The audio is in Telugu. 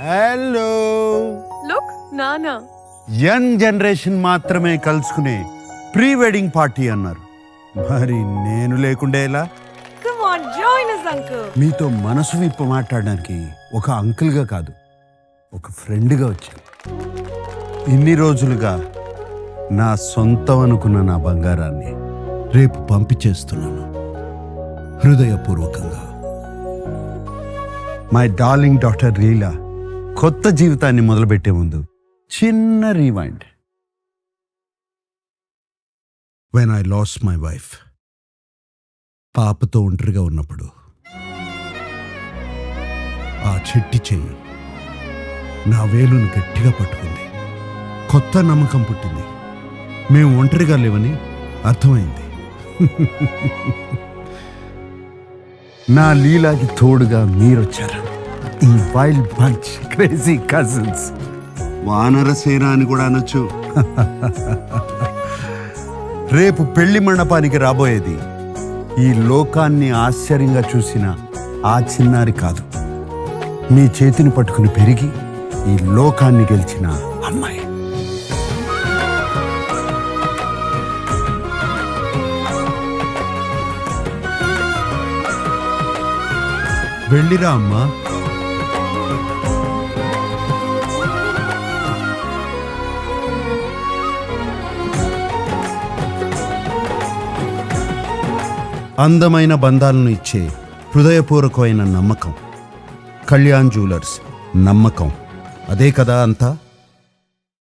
హలో. లుక్ నానా. యంగ్ జనరేషన్ మాత్రమే కలుసుకునే ప్రీ వెడ్డింగ్ పార్టీ అన్నారు. మరి నేను లేకుండా ఎలా? Come on join us uncle. మీతో మనసు విప్ప మాట్లాడడానికి ఒక అంకుల్గా కాదు, ఒక ఫ్రెండ్గా వచ్చాను. ఇన్ని రోజులుగా నా సొంతం అనుకున్న నా బంగారాన్ని రేపు పంపించేస్తున్నాను హృదయపూర్వకంగా. మై డార్లింగ్ డాక్టర్ లీలా కొత్త జీవితాన్ని మొదలుపెట్టే ముందు చిన్న rewind. When I lost my wife, పాపతో ఒంటరిగా ఉన్నప్పుడు ఆ చెట్టి చెయ్యి నా వేలును గట్టిగా పట్టుకుంది. కొత్త నమ్మకం పుట్టింది. మేము ఒంటరిగా లేవని అర్థమైంది. నా లీలాకి తోడుగా మీరొచ్చారు. ఈ వైల్డ్ బంచ్ క్రేజీ కజిన్స్, వానరసేన అని కూడా అనొచ్చు. రేపు పెళ్లి మండపానికి రాబోయేది ఈ లోకాన్ని ఆశ్చర్యంగా చూసిన ఆ చిన్నారి కాదు, మీ చేతిని పట్టుకుని పెరిగి ఈ లోకాన్ని గెలిచిన అమ్మాయి. వెళ్ళిరా అమ్మా. అందమైన బంధాలను ఇచ్చే హృదయపూర్వకమైన నమ్మకం. కళ్యాణ్ జ్యువెలర్స్ నమ్మకం. అదే కదా అంతా.